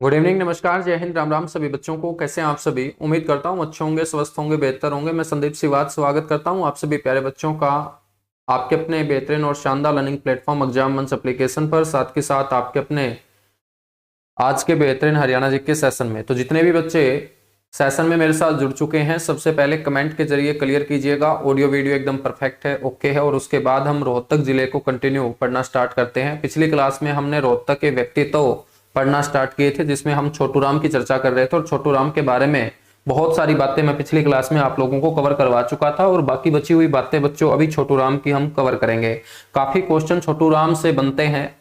Good evening, नमस्कार, जय हिंद, राम राम सभी बच्चों को। कैसे हैं आप सभी? उम्मीद करता हूँ अच्छे होंगे, स्वस्थ होंगे, बेहतर होंगे। मैं संदीप सिवात स्वागत करता हूँ आप सभी प्यारे बच्चों का आपके अपने बेहतरीन और शानदार लर्निंग प्लेटफॉर्म एग्जाम मंच एप्लीकेशन पर, साथ के साथ आपके अपने आज के बेहतरीन हरियाणा जीके सेशन में। तो जितने भी बच्चे सेशन में मेरे साथ जुड़ चुके हैं, सबसे पहले कमेंट के जरिए क्लियर कीजिएगा ऑडियो वीडियो एकदम परफेक्ट है, ओके है। और उसके बाद हम रोहतक जिले को कंटिन्यू पढ़ना स्टार्ट करते हैं। पिछली क्लास में हमने रोहतक के व्यक्तित्व पढ़ना स्टार्ट किए थे, जिसमें हम छोटू राम की चर्चा कर रहे थे और छोटू राम के बारे में बहुत सारी बातें मैं पिछली क्लास में आप लोगों को कवर करवा चुका था। और बाकी बची हुई बातें बच्चों अभी छोटू राम की हम कवर करेंगे। काफी क्वेश्चन छोटू राम से बनते हैं,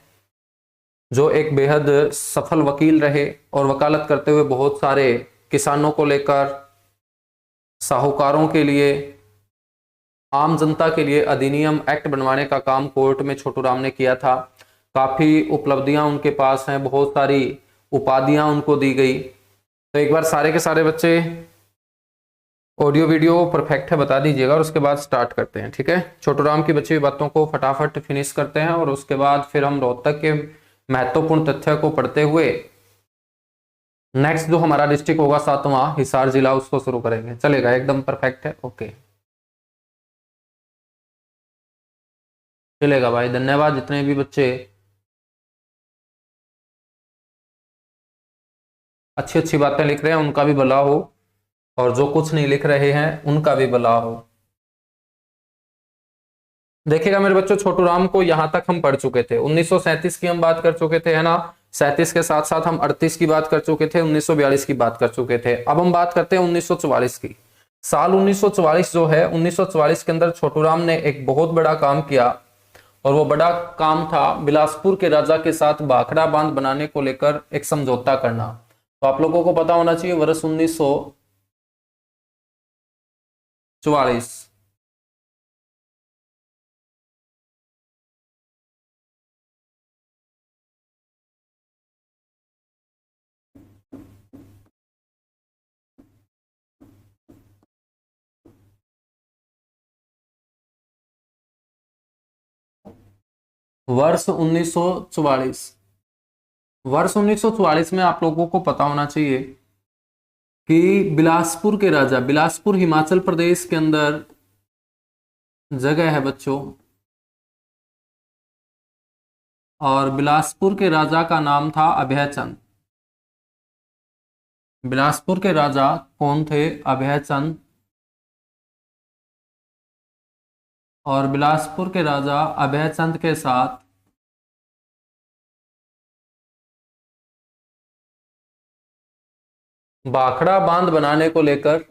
जो एक बेहद सफल वकील रहे और वकालत करते हुए बहुत सारे किसानों को लेकर, साहूकारों के लिए, आम जनता के लिए अधिनियम एक्ट बनवाने का काम कोर्ट में छोटू राम ने किया था। काफी उपलब्धियां उनके पास हैं, बहुत सारी उपाधियां उनको दी गई। तो एक बार सारे के सारे बच्चे ऑडियो वीडियो परफेक्ट है बता दीजिएगा और उसके बाद स्टार्ट करते हैं, ठीक है। छोटू राम की बची हुई बातों को फटाफट फिनिश करते हैं और उसके बाद फिर हम रोहतक के महत्वपूर्ण तथ्य को पढ़ते हुए नेक्स्ट जो हमारा डिस्ट्रिक्ट होगा 7वां हिसार जिला, उसको शुरू करेंगे। चलेगा? एकदम परफेक्ट है, ओके, चलेगा भाई। धन्यवाद जितने भी बच्चे अच्छी अच्छी बातें लिख रहे हैं, उनका भी भला हो, और जो कुछ नहीं लिख रहे हैं उनका भी भला हो। देखिएगा मेरे बच्चों, छोटू राम को यहां तक हम पढ़ चुके थे। 1937 की हम बात कर चुके थे, है ना। 37 के साथ साथ हम 38 की बात कर चुके थे, 1942 की बात कर चुके थे। अब हम बात करते हैं 1944 की। साल 1944 जो है, 1944 के अंदर छोटू राम ने एक बहुत बड़ा काम किया, और वो बड़ा काम था बिलासपुर के राजा के साथ भाखड़ा बांध बनाने को लेकर एक समझौता करना। तो आप लोगों को पता होना चाहिए, वर्ष 1944। वर्ष 1944, वर्ष 1944 में आप लोगों को पता होना चाहिए कि बिलासपुर के राजा, बिलासपुर हिमाचल प्रदेश के अंदर जगह है बच्चों, और बिलासपुर के राजा का नाम था अभय चंद। बिलासपुर के राजा कौन थे? अभय चंद। और बिलासपुर के राजा अभय चंद के साथ भाखड़ा बांध बनाने को लेकर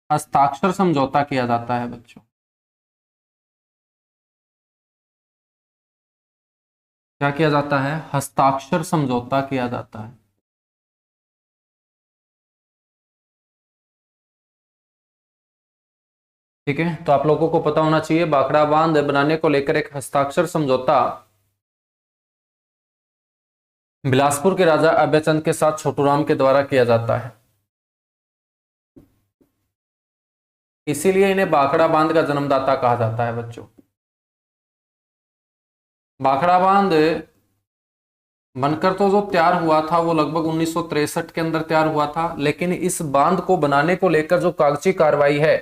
हस्ताक्षर समझौता किया जाता है बच्चों। क्या किया जाता है? हस्ताक्षर समझौता किया जाता है। ठीक है, तो आप लोगों को पता होना चाहिए भाखड़ा बांध बनाने को लेकर एक हस्ताक्षर समझौता बिलासपुर के राजा अभय चंद के साथ छोटू राम के द्वारा किया जाता है। इसीलिए इन्हें भाखड़ा बांध का जन्मदाता कहा जाता है बच्चों। भाखड़ा बांध बनकर तो जो तैयार हुआ था वो लगभग 1963 के अंदर तैयार हुआ था, लेकिन इस बांध को बनाने को लेकर जो कागजी कार्रवाई है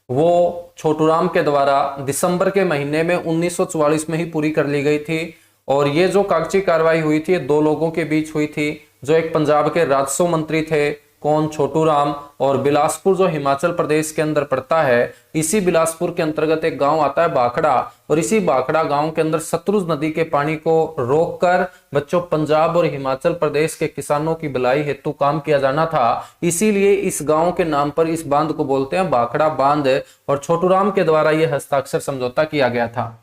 वो छोटू राम के द्वारा दिसंबर के महीने में 1944 में ही पूरी कर ली गई थी। और ये जो कागजी कार्रवाई हुई थी, ये दो लोगों के बीच हुई थी, जो एक पंजाब के राजस्व मंत्री थे कौन? छोटू राम। और बिलासपुर जो हिमाचल प्रदेश के अंदर पड़ता है, इसी बिलासपुर के अंतर्गत एक गांव आता है बाखड़ा, और इसी बाखड़ा गांव के अंदर सतलुज नदी के पानी को रोककर बच्चों पंजाब और हिमाचल प्रदेश के किसानों की भलाई हेतु काम किया जाना था। इसीलिए इस गांव के नाम पर इस बांध को बोलते हैं बाखड़ा बांध, और छोटू राम के द्वारा यह हस्ताक्षर समझौता किया गया था।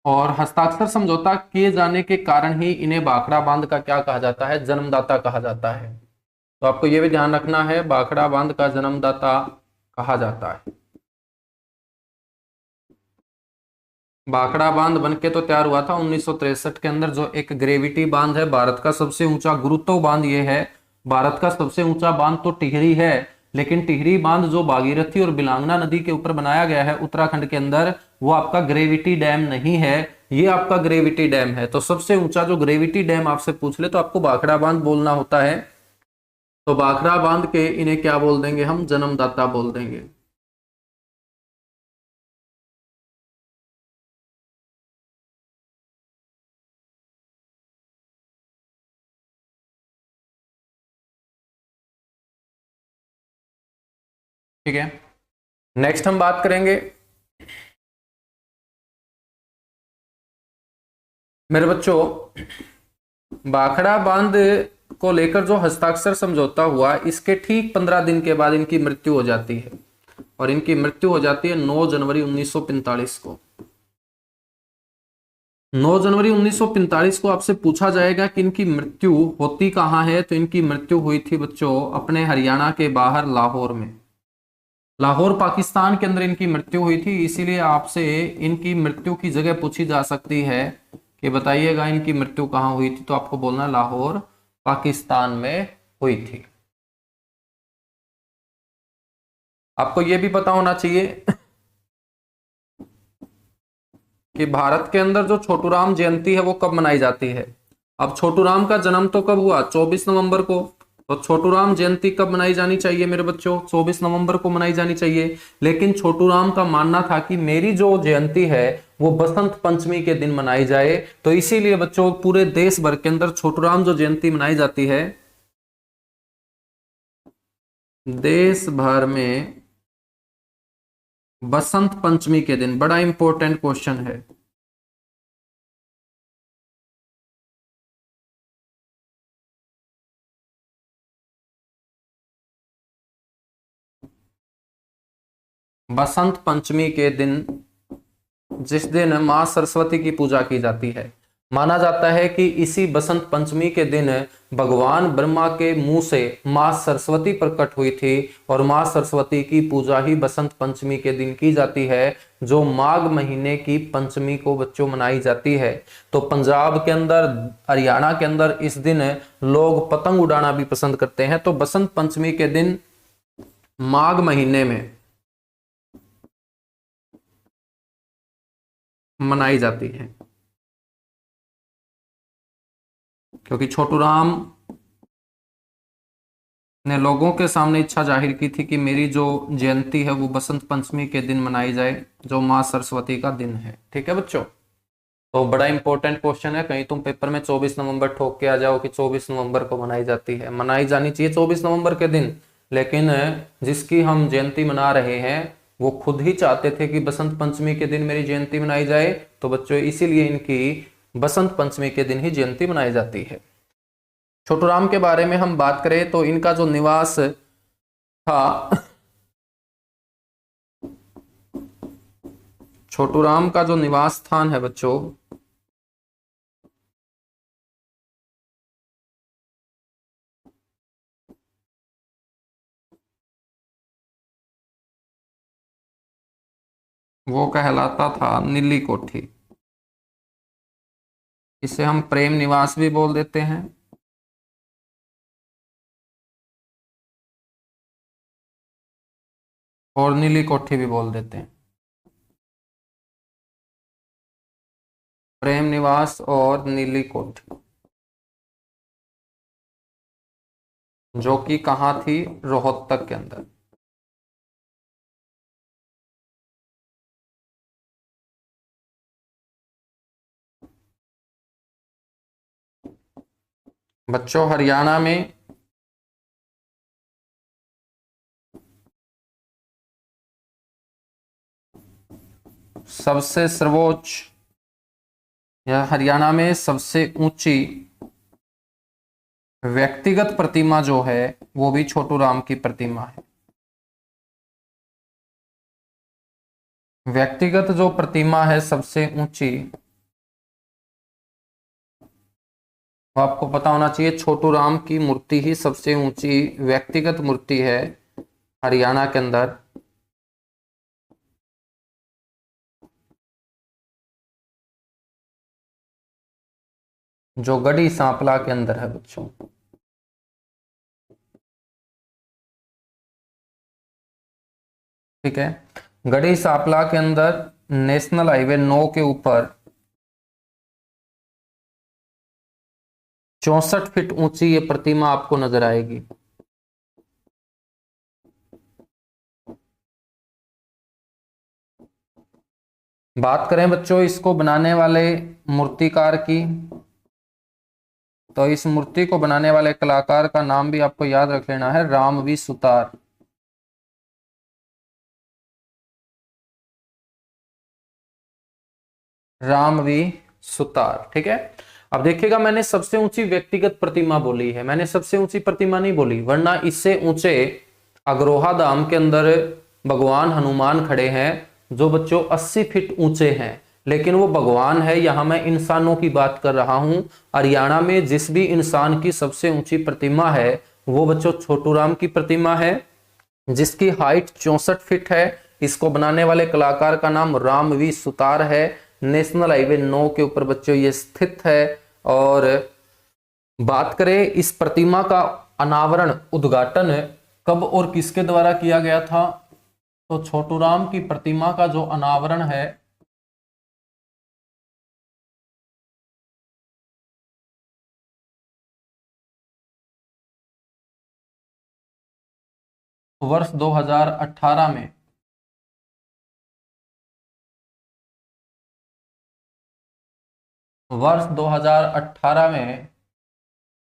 और हस्ताक्षर समझौता किए जाने के कारण ही इन्हें बाखड़ा बांध का क्या कहा जाता है? जन्मदाता कहा जाता है। तो आपको यह भी ध्यान रखना है, बाखड़ा बांध का जन्मदाता कहा जाता है। बाखड़ा बांध बनके तो तैयार हुआ था 1963 के अंदर। जो एक ग्रेविटी बांध है, भारत का सबसे ऊंचा गुरुत्व बांध ये है। भारत का सबसे ऊंचा बांध तो टिहरी है, लेकिन टिहरी बांध जो भागीरथी और बिलांगना नदी के ऊपर बनाया गया है उत्तराखंड के अंदर, वो आपका ग्रेविटी डैम नहीं है, ये आपका ग्रेविटी डैम है। तो सबसे ऊंचा जो ग्रेविटी डैम आपसे पूछ ले तो आपको बाखड़ा बांध बोलना होता है। तो बाखड़ा बांध के इन्हें क्या बोल देंगे हम? जन्मदाता बोल देंगे। ठीक है, नेक्स्ट हम बात करेंगे मेरे बच्चों, बाखड़ा बांध को लेकर जो हस्ताक्षर समझौता हुआ, इसके ठीक 15 दिन के बाद इनकी मृत्यु हो जाती है, और इनकी मृत्यु हो जाती है 9 जनवरी 1945 को। 9 जनवरी 1945 को आपसे पूछा जाएगा कि इनकी मृत्यु होती कहां है, तो इनकी मृत्यु हुई थी बच्चों अपने हरियाणा के बाहर लाहौर में। लाहौर पाकिस्तान के अंदर इनकी मृत्यु हुई थी। इसीलिए आपसे इनकी मृत्यु की जगह पूछी जा सकती है कि बताइएगा इनकी मृत्यु कहाँ हुई थी, तो आपको बोलना लाहौर पाकिस्तान में हुई थी। आपको यह भी पता होना चाहिए कि भारत के अंदर जो छोटू राम जयंती है वो कब मनाई जाती है। अब छोटू राम का जन्म तो कब हुआ? 24 नवंबर को। तो छोटू राम जयंती कब मनाई जानी चाहिए मेरे बच्चों? 24 नवंबर को मनाई जानी चाहिए। लेकिन छोटू राम का मानना था कि मेरी जो जयंती है वो बसंत पंचमी के दिन मनाई जाए, तो इसीलिए बच्चों पूरे देश भर के अंदर छोटू राम जो जयंती मनाई जाती है, देश भर में बसंत पंचमी के दिन। बड़ा इंपॉर्टेंट क्वेश्चन है। बसंत पंचमी के दिन, जिस दिन मां सरस्वती की पूजा की जाती है, माना जाता है कि इसी बसंत पंचमी के दिन भगवान ब्रह्मा के मुंह से मां सरस्वती प्रकट हुई थी, और मां सरस्वती की पूजा ही बसंत पंचमी के दिन की जाती है, जो माघ महीने की पंचमी को बच्चों मनाई जाती है। तो पंजाब के अंदर, हरियाणा के अंदर इस दिन लोग पतंग उड़ाना भी पसंद करते हैं। तो बसंत पंचमी के दिन माघ महीने में मनाई जाती है, क्योंकि छोटू राम ने लोगों के सामने इच्छा जाहिर की थी कि मेरी जो जयंती है वो बसंत पंचमी के दिन मनाई जाए, जो मां सरस्वती का दिन है। ठीक है बच्चों, तो बड़ा इंपॉर्टेंट क्वेश्चन है। कहीं तुम पेपर में 24 नवंबर ठोक के आ जाओ कि 24 नवंबर को मनाई जाती है। मनाई जानी चाहिए 24 नवंबर के दिन, लेकिन जिसकी हम जयंती मना रहे हैं वो खुद ही चाहते थे कि बसंत पंचमी के दिन मेरी जयंती मनाई जाए, तो बच्चों इसीलिए इनकी बसंत पंचमी के दिन ही जयंती मनाई जाती है। छोटू राम के बारे में हम बात करें तो इनका जो निवास था, छोटू राम का जो निवास स्थान है बच्चों, वो कहलाता था नीली कोठी। इसे हम प्रेम निवास भी बोल देते हैं, और नीली कोठी भी बोल देते हैं। प्रेम निवास और नीली कोठी, जो कि कहाँ थी? रोहतक के अंदर। बच्चों हरियाणा में सबसे सर्वोच्च या हरियाणा में सबसे ऊंची व्यक्तिगत प्रतिमा जो है वो भी छोटू राम की प्रतिमा है। व्यक्तिगत जो प्रतिमा है सबसे ऊंची, वो आपको पता होना चाहिए, छोटू राम की मूर्ति ही सबसे ऊंची व्यक्तिगत मूर्ति है हरियाणा के अंदर। जो गढ़ी सांपला के अंदर है बच्चों। ठीक है, गढ़ी सांपला के अंदर नेशनल हाईवे 9 के ऊपर 64 फीट ऊंची ये प्रतिमा आपको नजर आएगी। बात करें बच्चों इसको बनाने वाले मूर्तिकार की, तो इस मूर्ति को बनाने वाले कलाकार का नाम भी आपको याद रख लेना है, रामवी सुतार। रामवी सुतार। ठीक है, अब देखिएगा मैंने सबसे ऊंची व्यक्तिगत प्रतिमा बोली है, मैंने सबसे ऊंची प्रतिमा नहीं बोली, वरना इससे ऊंचे अग्रोहा धाम के अंदर भगवान हनुमान खड़े हैं जो बच्चों 80 फीट ऊंचे हैं, लेकिन वो भगवान है। यहां मैं इंसानों की बात कर रहा हूं। हरियाणा में जिस भी इंसान की सबसे ऊंची प्रतिमा है वो बच्चों छोटू राम की प्रतिमा है, जिसकी हाइट 64 फीट है। इसको बनाने वाले कलाकार का नाम रामवी सुतार है। नेशनल हाईवे 9 के ऊपर बच्चों ये स्थित है। और बात करें इस प्रतिमा का अनावरण, उद्घाटन कब और किसके द्वारा किया गया था, तो छोटू राम की प्रतिमा का जो अनावरण है वर्ष 2018 में वर्ष 2018 में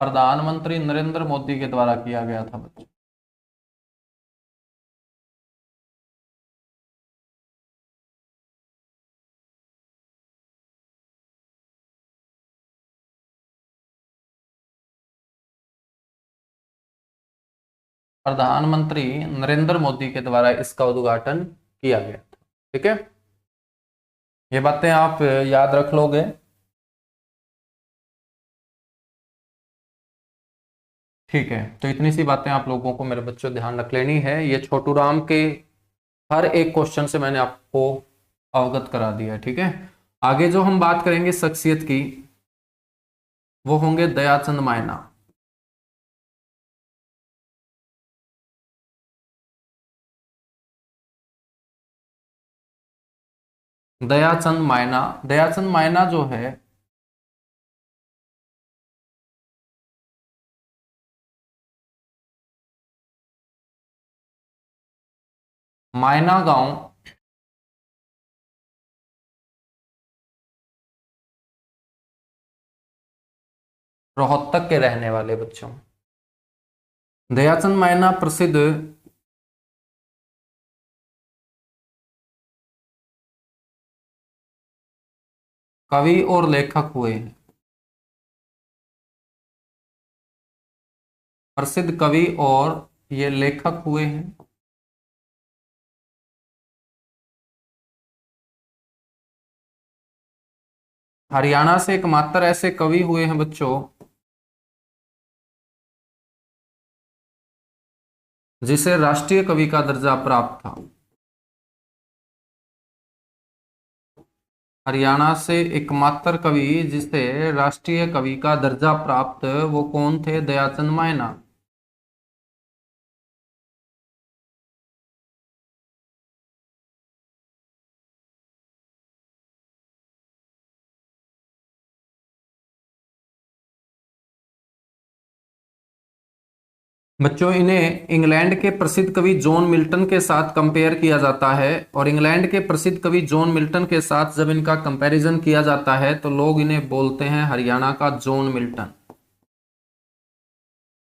प्रधानमंत्री नरेंद्र मोदी के द्वारा किया गया था बच्चों। प्रधानमंत्री नरेंद्र मोदी के द्वारा इसका उद्घाटन किया गया था। ठीक है, ये बातें आप याद रख लोगे। ठीक है, तो इतनी सी बातें आप लोगों को मेरे बच्चों ध्यान रख लेनी है। ये छोटू राम के हर एक क्वेश्चन से मैंने आपको अवगत करा दिया है। ठीक है, आगे जो हम बात करेंगे शख्सियत की वो होंगे दयाचंद मायना। दयाचंद मायना, दयाचंद मायना जो है मायना गांव रोहतक के रहने वाले बच्चों। दयाचंद मायना प्रसिद्ध कवि और लेखक हुए हैं। प्रसिद्ध कवि और ये लेखक हुए हैं। हरियाणा से एकमात्र ऐसे कवि हुए हैं बच्चों जिसे राष्ट्रीय कवि का दर्जा प्राप्त था। हरियाणा से एकमात्र कवि जिसे राष्ट्रीय कवि का दर्जा प्राप्त, वो कौन थे, दयाचंद मायना। बच्चों इन्हें इंग्लैंड के प्रसिद्ध कवि जॉन मिल्टन के साथ कंपेयर किया जाता है, और इंग्लैंड के प्रसिद्ध कवि जॉन मिल्टन के साथ जब इनका कंपैरिजन किया जाता है तो लोग इन्हें बोलते हैं हरियाणा का जॉन मिल्टन।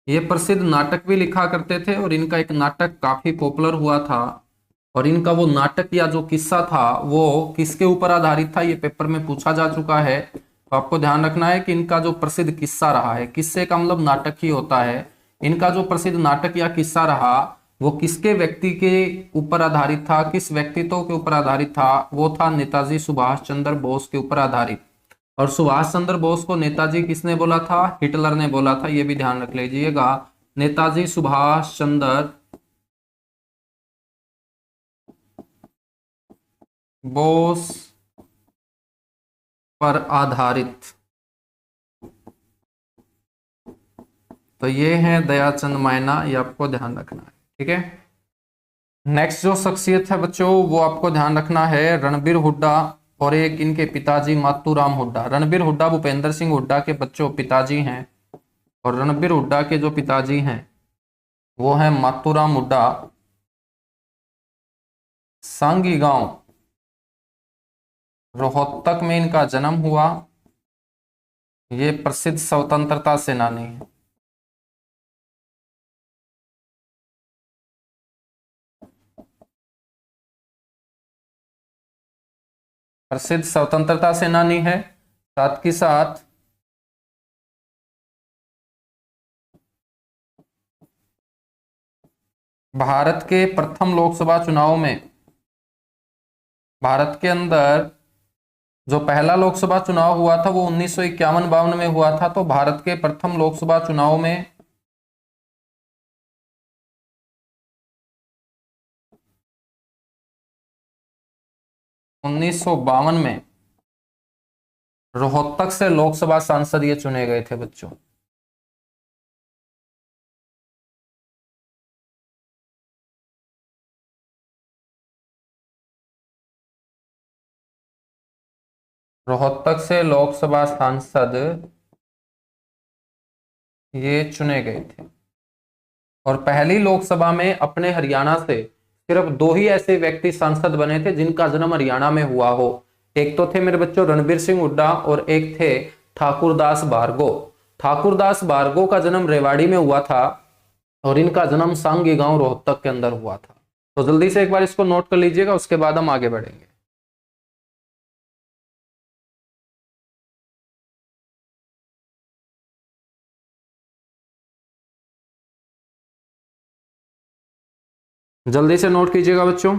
ये प्रसिद्ध नाटक भी लिखा करते थे और इनका एक नाटक काफी पॉपुलर हुआ था और इनका वो नाटक या जो किस्सा था वो किसके ऊपर आधारित था, ये पेपर में पूछा जा चुका है। तो आपको ध्यान रखना है कि इनका जो प्रसिद्ध किस्सा रहा है, किस्से का मतलब नाटक ही होता है, इनका जो प्रसिद्ध नाटक या किस्सा रहा वो किसके व्यक्ति के ऊपर आधारित था, किस व्यक्तित्व के ऊपर आधारित था, वो था नेताजी सुभाष चंद्र बोस के ऊपर आधारित। और सुभाष चंद्र बोस को नेताजी किसने बोला था, हिटलर ने बोला था, ये भी ध्यान रख लीजिएगा। नेताजी सुभाष चंद्र बोस पर आधारित। तो ये है दयाचंद मायना, ये आपको ध्यान रखना है, ठीक है। नेक्स्ट जो शख्सियत है बच्चों वो आपको ध्यान रखना है रणबीर हुड्डा और एक इनके पिताजी मातूराम हुड्डा। रणबीर हुड्डा भूपेंद्र सिंह हुड्डा के बच्चों पिताजी हैं, और रणबीर हुड्डा के जो पिताजी हैं वो है मातूराम हुड्डा। सांगी गांव रोहतक में इनका जन्म हुआ। ये प्रसिद्ध स्वतंत्रता सेनानी है। प्रसिद्ध स्वतंत्रता सेनानी है, साथ ही साथ भारत के प्रथम लोकसभा चुनाव में, भारत के अंदर जो पहला लोकसभा चुनाव हुआ था वो 1951-52 में हुआ था। तो भारत के प्रथम लोकसभा चुनाव में 1952 में रोहतक से लोकसभा सांसद ये चुने गए थे बच्चों। रोहतक से लोकसभा सांसद ये चुने गए थे। और पहली लोकसभा में अपने हरियाणा से सिर्फ दो ही ऐसे व्यक्ति सांसद बने थे जिनका जन्म हरियाणा में हुआ हो। एक तो थे मेरे बच्चों रणबीर सिंह हुड्डा और एक थे ठाकुरदास भार्गव। ठाकुरदास भार्गव का जन्म रेवाड़ी में हुआ था और इनका जन्म सांगी गांव रोहतक के अंदर हुआ था। तो जल्दी से एक बार इसको नोट कर लीजिएगा, उसके बाद हम आगे बढ़ेंगे। जल्दी से नोट कीजिएगा बच्चों।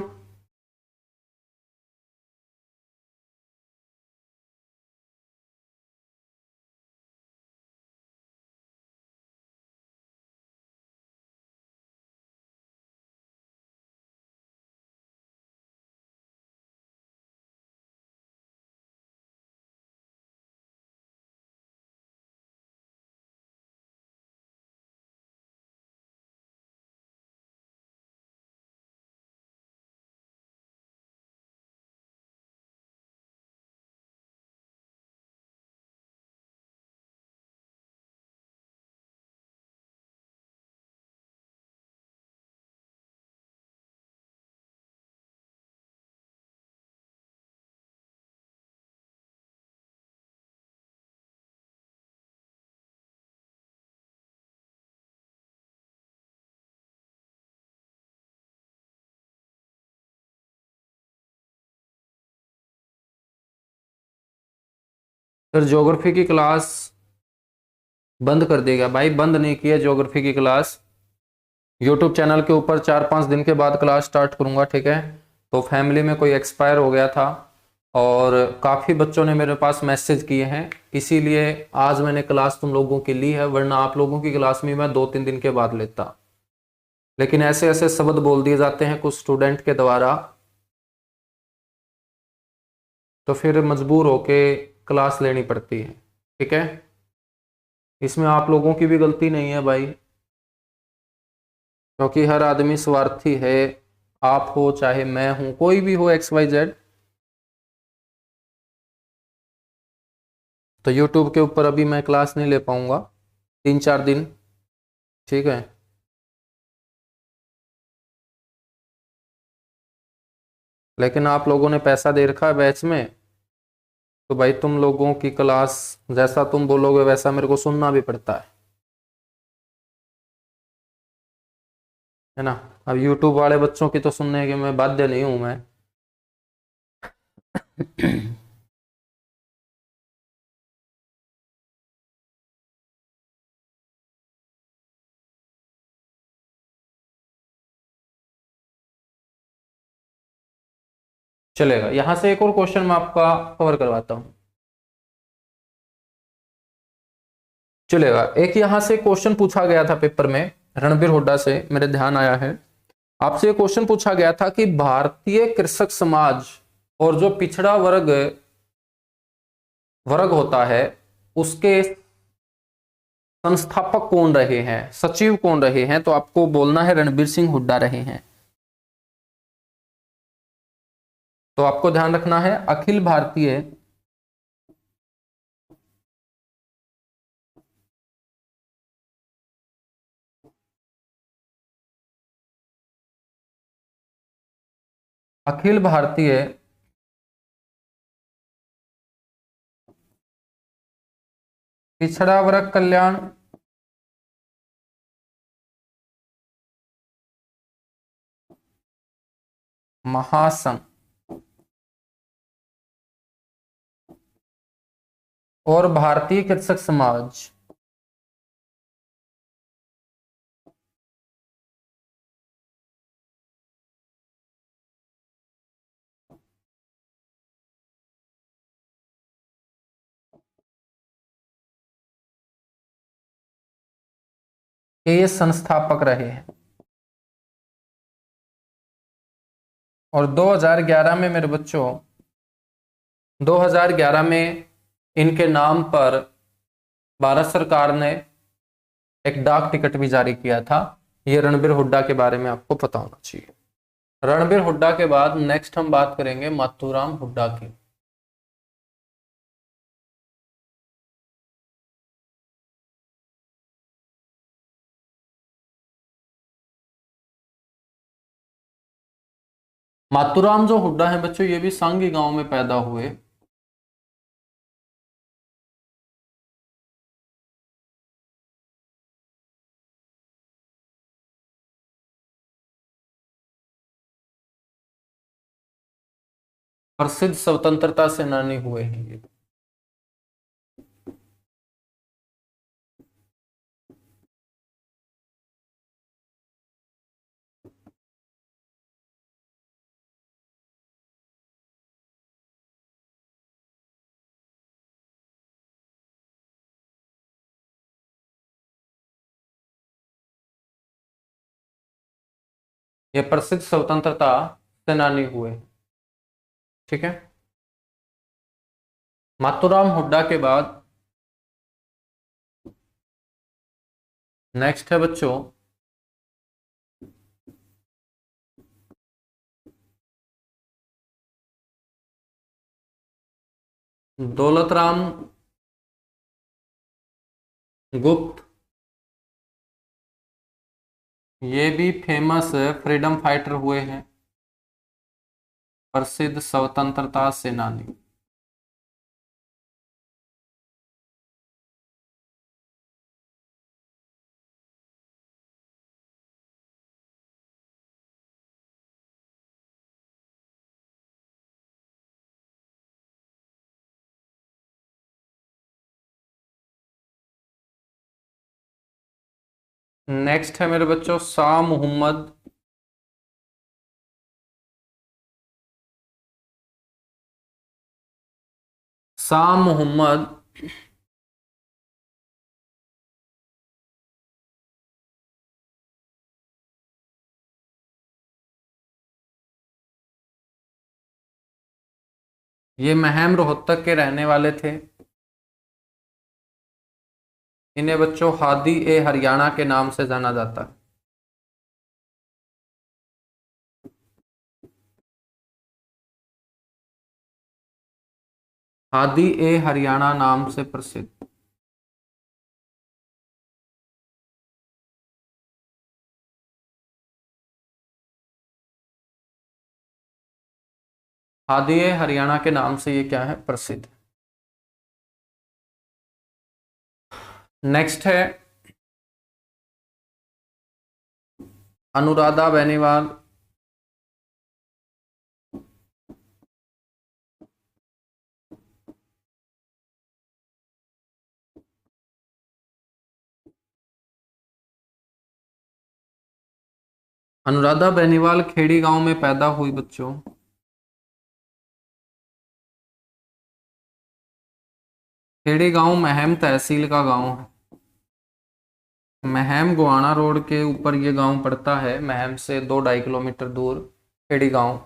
सर ज्योग्राफी की क्लास बंद कर देगा भाई, बंद नहीं किया ज्योग्राफी की क्लास। यूट्यूब चैनल के ऊपर 4-5 दिन के बाद क्लास स्टार्ट करूंगा, ठीक है। तो फैमिली में कोई एक्सपायर हो गया था और काफ़ी बच्चों ने मेरे पास मैसेज किए हैं, इसीलिए आज मैंने क्लास तुम लोगों की ली है, वरना आप लोगों की क्लास में मैं 2-3 दिन के बाद लेता। लेकिन ऐसे ऐसे शब्द बोल दिए जाते हैं कुछ स्टूडेंट के द्वारा, तो फिर मजबूर होके क्लास लेनी पड़ती है, ठीक है। इसमें आप लोगों की भी गलती नहीं है भाई, क्योंकि हर आदमी स्वार्थी है। आप हो चाहे मैं हूं, कोई भी हो, XYZ। तो यूट्यूब के ऊपर अभी मैं क्लास नहीं ले पाऊंगा 3-4 दिन, ठीक है। लेकिन आप लोगों ने पैसा दे रखा है बैच में, तो भाई तुम लोगों की क्लास जैसा तुम बोलोगे वैसा मेरे को सुनना भी पड़ता है। है ना। अब यूट्यूब वाले बच्चों की तो सुनने के मैं बाध्य नहीं हूं मैं। चलेगा, यहां से एक और क्वेश्चन मैं आपका कवर करवाता हूं। चलेगा, एक यहां से क्वेश्चन पूछा गया था पेपर में, रणबीर हुड्डा से मेरे ध्यान आया है। आपसे ये क्वेश्चन पूछा गया था कि भारतीय कृषक समाज और जो पिछड़ा वर्ग वर्ग होता है उसके संस्थापक कौन रहे हैं, सचिव कौन रहे हैं, तो आपको बोलना है रणबीर सिंह हुड्डा रहे हैं। तो आपको ध्यान रखना है अखिल भारतीय पिछड़ा वर्ग कल्याण महासंघ और भारतीय कृषक समाज, के ये संस्थापक रहे हैं। और 2011 में मेरे बच्चों, 2011 में इनके नाम पर भारत सरकार ने एक डाक टिकट भी जारी किया था। ये रणबीर हुड्डा के बारे में आपको पता होना चाहिए। रणबीर हुड्डा के बाद नेक्स्ट हम बात करेंगे माथुराम हुड्डा की। माथुराम जो हुड्डा है बच्चों, ये भी सांगी गांव में पैदा हुए। प्रसिद्ध स्वतंत्रता सेनानी हुए हैं ये। ये प्रसिद्ध स्वतंत्रता सेनानी हुए। ठीक है। माथुराम हुड्डा के बाद नेक्स्ट है बच्चों दौलत राम गुप्त। ये भी फेमस फ्रीडम फाइटर हुए हैं, प्रसिद्ध स्वतंत्रता सेनानी। नेक्स्ट है मेरे बच्चों शाह मोहम्मद। शाह मोहम्मद ये महम रोहतक के रहने वाले थे। इन्हें बच्चों हादी ए हरियाणा के नाम से जाना जाता है। हादी ए हरियाणा नाम से प्रसिद्ध। हादी ए हरियाणा के नाम से ये क्या है, प्रसिद्ध। नेक्स्ट है अनुराधा बेनीवाल, अनुराधा बेनीवाल खेड़ी गांव में पैदा हुई बच्चों। खेड़ी गांव महम तहसील का गांव है। महम गोहाना रोड के ऊपर ये गांव पड़ता है, महम से 2-2.5 किलोमीटर दूर खेड़ी गांव।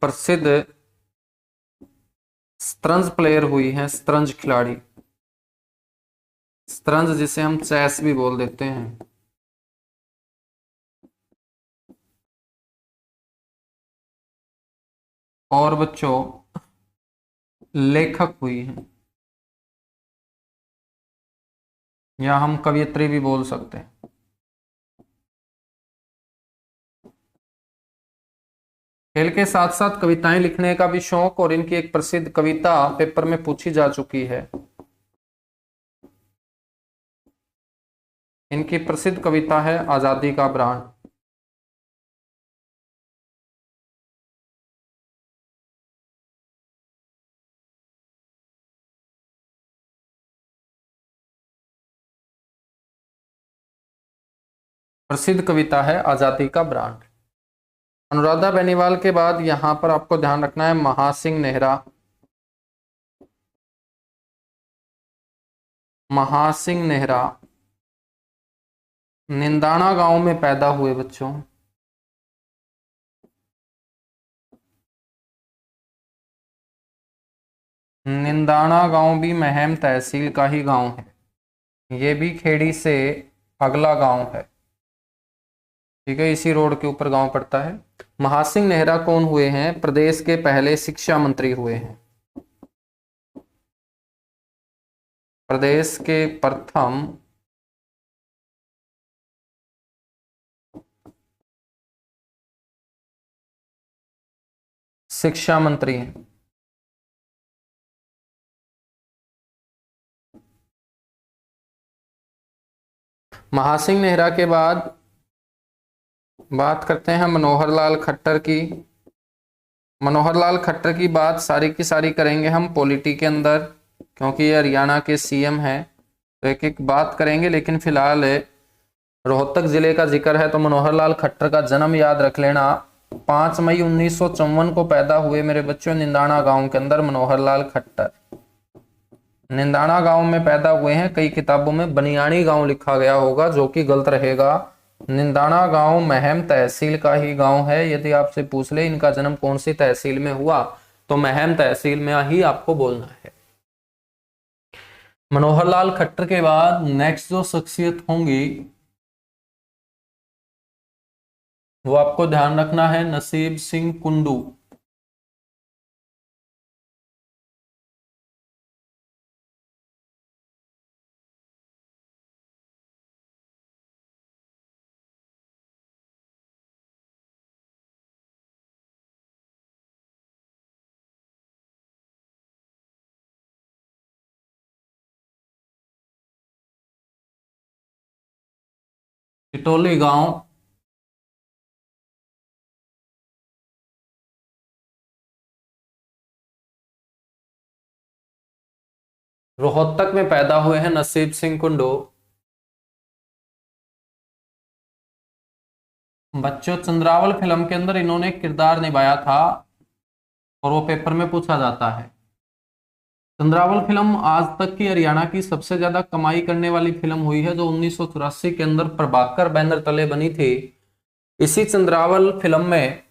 प्रसिद्ध शतरंज प्लेयर हुई हैं, शतरंज खिलाड़ी, शतरंज जिसे हम चेस भी बोल देते हैं। और बच्चों लेखक हुई हैं, या हम कवियत्री भी बोल सकते हैं। खेल के साथ साथ कविताएं लिखने का भी शौक, और इनकी एक प्रसिद्ध कविता पेपर में पूछी जा चुकी है। इनकी प्रसिद्ध कविता है आजादी का ब्रांड। प्रसिद्ध कविता है आजादी का ब्रांड। अनुराधा बेनीवाल के बाद यहां पर आपको ध्यान रखना है महासिंह नेहरा। महासिंह नेहरा निंदाना गांव में पैदा हुए बच्चों। निंदाना गांव भी महम तहसील का ही गांव है। ये भी खेड़ी से अगला गांव है, ठीक है, इसी रोड के ऊपर गांव पड़ता है। महासिंह नेहरा कौन हुए हैं? प्रदेश के पहले शिक्षा मंत्री हुए हैं। प्रदेश के प्रथम शिक्षा मंत्री हैं। महासिंह नेहरा के बाद बात करते हैं मनोहर लाल खट्टर की। मनोहर लाल खट्टर की बात सारी की सारी करेंगे हम पॉलिटी के अंदर, क्योंकि ये हरियाणा के सीएम हैं, तो एक एक बात करेंगे। लेकिन फिलहाल रोहतक जिले का जिक्र है तो मनोहर लाल खट्टर का जन्म याद रख लेना। 5 मई 1954 को पैदा हुए मेरे बच्चों निंदाना गांव के अंदर मनोहर लाल खट्टर। निंदाना गांव में पैदा हुए हैं। कई किताबों में बनियानी गांव लिखा गया होगा, जो कि गलत रहेगा। निंदाना गांव महम तहसील का ही गांव है। यदि आपसे पूछ ले इनका जन्म कौन सी तहसील में हुआ, तो महम तहसील में ही आपको बोलना है। मनोहर लाल खट्टर के बाद नेक्स्ट जो शख्सियत होंगी वो आपको ध्यान रखना है नसीब सिंह कुंडू। टिटोली गांव रोहतक में पैदा हुए हैं नसीब सिंह कुंडू। बच्चों चंद्रावल फिल्म के अंदर इन्होंने किरदार निभाया था और वो पेपर में पूछा जाता है। चंद्रावल फिल्म आज तक की हरियाणा की सबसे ज्यादा कमाई करने वाली फिल्म हुई है, जो 1984 के अंदर प्रभाकर बैनर तले बनी थी। इसी चंद्रावल फिल्म में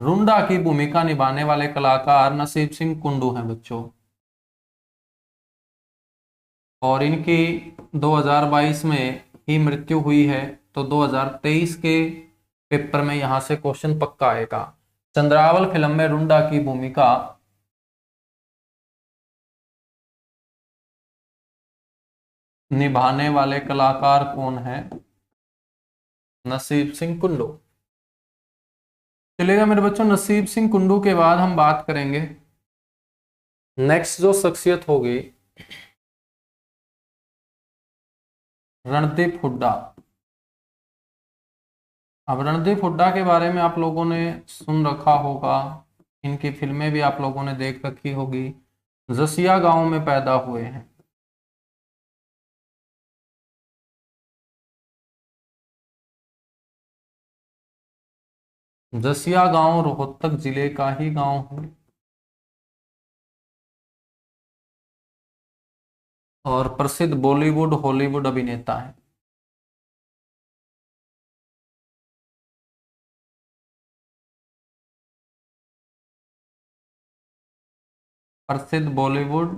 रुंडा की भूमिका निभाने वाले कलाकार नसीब सिंह कुंडू हैं बच्चों, और इनकी 2022 में ही मृत्यु हुई है। तो 2023 के पेपर में यहां से क्वेश्चन पक्का आएगा। चंद्रावल फिल्म में रुंडा की भूमिका निभाने वाले कलाकार कौन है? नसीब सिंह कुंडू। चलेगा मेरे बच्चों, नसीब सिंह कुंडू के बाद हम बात करेंगे नेक्स्ट जो शख्सियत होगी रणदीप हुड्डा। अब रणदीप हुड्डा के बारे में आप लोगों ने सुन रखा होगा, इनकी फिल्में भी आप लोगों ने देख रखी होगी। जसिया गांव में पैदा हुए हैं। जसिया गांव रोहतक जिले का ही गांव है और प्रसिद्ध बॉलीवुड हॉलीवुड अभिनेता है। प्रसिद्ध बॉलीवुड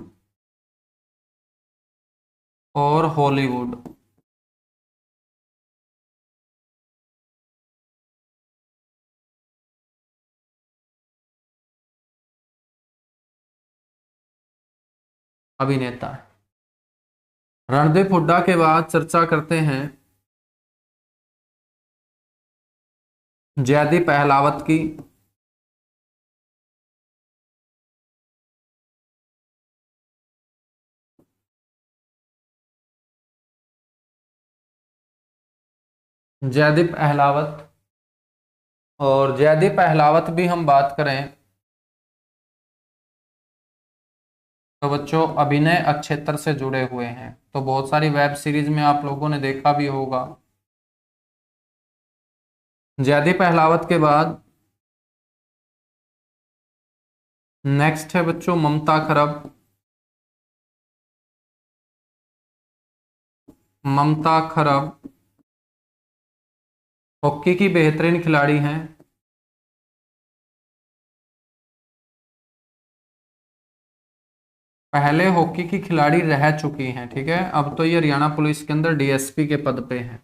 और हॉलीवुड अभिनेता है। रणदीप हुड्डा के बाद चर्चा करते हैं जयदीप अहलावत की। जयदीप अहलावत, और जयदीप अहलावत भी हम बात करें तो बच्चों अभिनय क्षेत्र से जुड़े हुए हैं, तो बहुत सारी वेब सीरीज में आप लोगों ने देखा भी होगा। जयदीप अहलावत के बाद नेक्स्ट है बच्चों ममता खरब। ममता खरब हॉकी की बेहतरीन खिलाड़ी हैं। पहले हॉकी की खिलाड़ी रह चुकी हैं, ठीक है। अब तो ये हरियाणा पुलिस के अंदर डीएसपी के पद पे हैं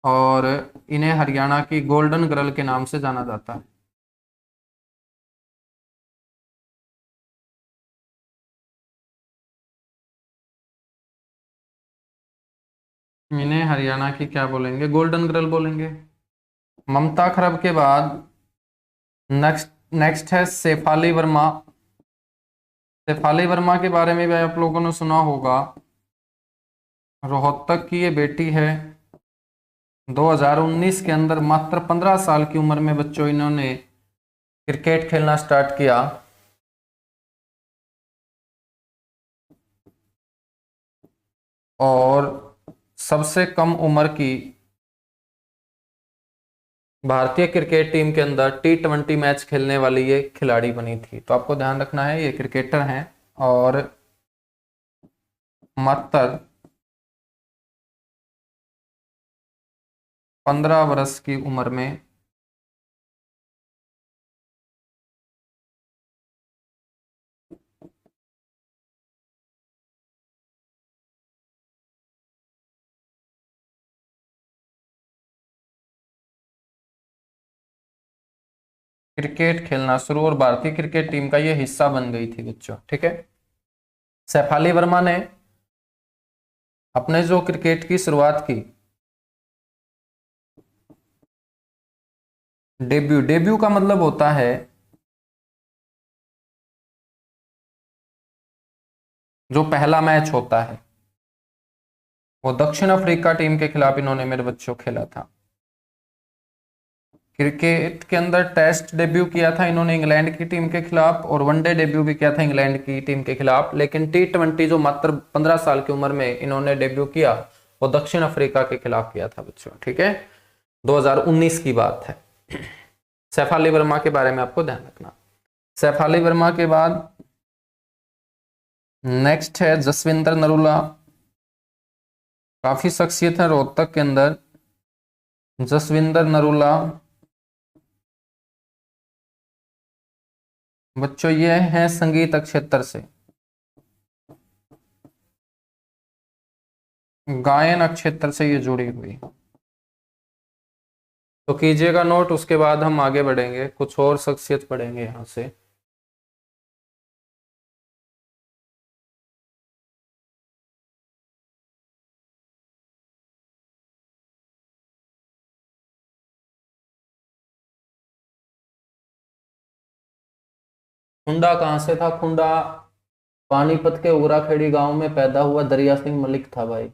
और इन्हें हरियाणा की गोल्डन गर्ल के नाम से जाना जाता है। इन्हें हरियाणा की क्या बोलेंगे, गोल्डन गर्ल बोलेंगे। ममता खरब के बाद नेक्स्ट नेक्स्ट है शेफाली वर्मा। शेफाली वर्मा के बारे में भी आप लोगों ने सुना होगा। रोहतक की ये बेटी है। 2019 के अंदर मात्र 15 साल की उम्र में बच्चों इन्होंने क्रिकेट खेलना स्टार्ट किया। और सबसे कम उम्र की भारतीय क्रिकेट टीम के अंदर T20 मैच खेलने वाली ये खिलाड़ी बनी थी। तो आपको ध्यान रखना है ये क्रिकेटर हैं और मात्र 15 वर्ष की उम्र में क्रिकेट खेलना शुरू और भारतीय क्रिकेट टीम का ये हिस्सा बन गई थी बच्चों, ठीक है। शेफाली वर्मा ने अपने जो क्रिकेट की शुरुआत की, डेब्यू, डेब्यू का मतलब होता है जो पहला मैच होता है, वो दक्षिण अफ्रीका टीम के खिलाफ इन्होंने मेरे बच्चों खेला था। क्रिकेट के अंदर टेस्ट डेब्यू किया था इन्होंने इंग्लैंड की टीम के खिलाफ और वनडे डेब्यू भी किया था इंग्लैंड की टीम के खिलाफ, लेकिन T20 जो मात्र 15 साल की उम्र में इन्होंने डेब्यू किया वो दक्षिण अफ्रीका के खिलाफ किया था बच्चों, ठीक है। 2019 की बात है। शेफाली वर्मा के बारे में आपको ध्यान रखना। शेफाली वर्मा के बाद नेक्स्ट है जसविंदर नरूला। काफी शख्सियत है रोहतक के अंदर। जसविंदर नरूला बच्चों ये हैं संगीत क्षेत्र से, गायन क्षेत्र से ये जुड़ी हुई। तो कीजिएगा नोट, उसके बाद हम आगे बढ़ेंगे, कुछ और शख्सियत पढ़ेंगे यहां से। खुंडा कहाँ से था, खुंडा पानीपत के उगराखेड़ी गांव में पैदा हुआ दरिया सिंह मलिक था भाई।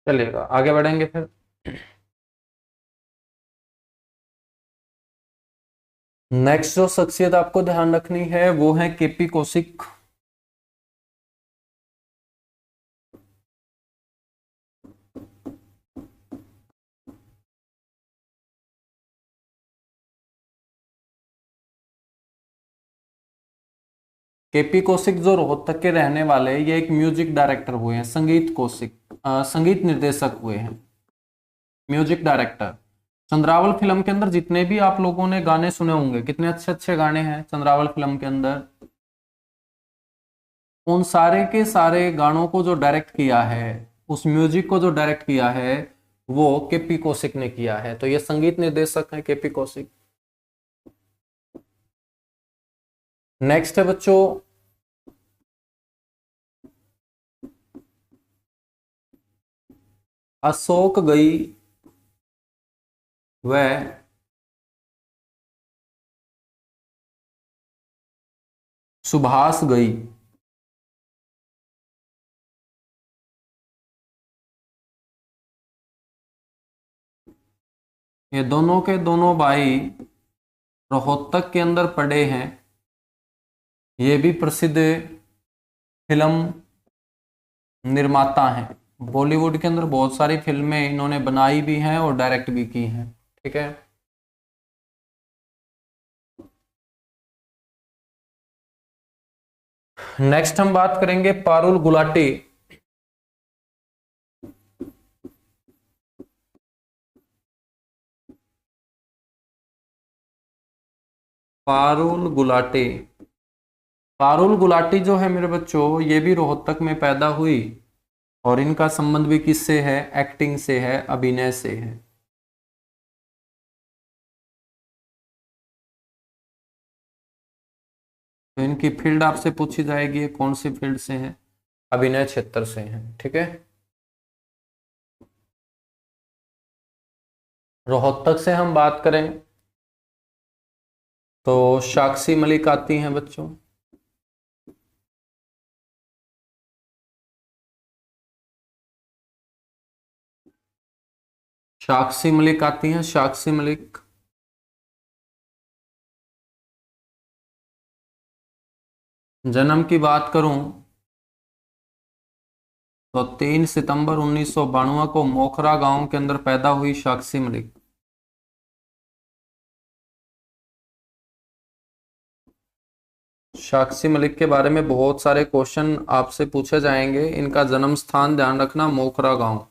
चलिएगा आगे बढ़ेंगे फिर। नेक्स्ट जो शख्सियत आपको ध्यान रखनी है वो है केपी कौशिक। केपी कौशिक जो रोहतक के रहने वाले हैं, ये एक म्यूजिक डायरेक्टर हुए हैं, संगीत कौशिक संगीत निर्देशक हुए हैं, म्यूजिक डायरेक्टर। चंद्रावल फिल्म के अंदर जितने भी आप लोगों ने गाने सुने होंगे, कितने अच्छे अच्छे गाने हैं चंद्रावल फिल्म के अंदर, उन सारे के सारे गानों को जो डायरेक्ट किया है, उस म्यूजिक को जो डायरेक्ट किया है, वो केपी कौशिक ने किया है। तो ये संगीत निर्देशक है केपी कौशिक। नेक्स्ट है बच्चों अशोक गई व सुभाष गई। ये दोनों के दोनों भाई रोहतक के अंदर पड़े हैं। ये भी प्रसिद्ध फिल्म निर्माता हैं। बॉलीवुड के अंदर बहुत सारी फिल्में इन्होंने बनाई भी हैं और डायरेक्ट भी की हैं। ठीक है। नेक्स्ट हम बात करेंगे पारुल गुलाटी। पारुल गुलाटी, पारुल गुलाटी जो है मेरे बच्चों, ये भी रोहतक में पैदा हुई और इनका संबंध भी किससे है? एक्टिंग से है, अभिनय से है। तो इनकी फील्ड आपसे पूछी जाएगी, ये कौन सी फील्ड से है? अभिनय क्षेत्र से है। ठीक है। रोहतक से हम बात करें तो साक्षी मलिक आती हैं बच्चों। साक्षी मलिक आती हैं, साक्षी मलिक। जन्म की बात करूं तो 3 सितंबर 1992 को मोखरा गांव के अंदर पैदा हुई साक्षी मलिक। साक्षी मलिक के बारे में बहुत सारे क्वेश्चन आपसे पूछे जाएंगे। इनका जन्म स्थान ध्यान रखना, मोखरा गांव।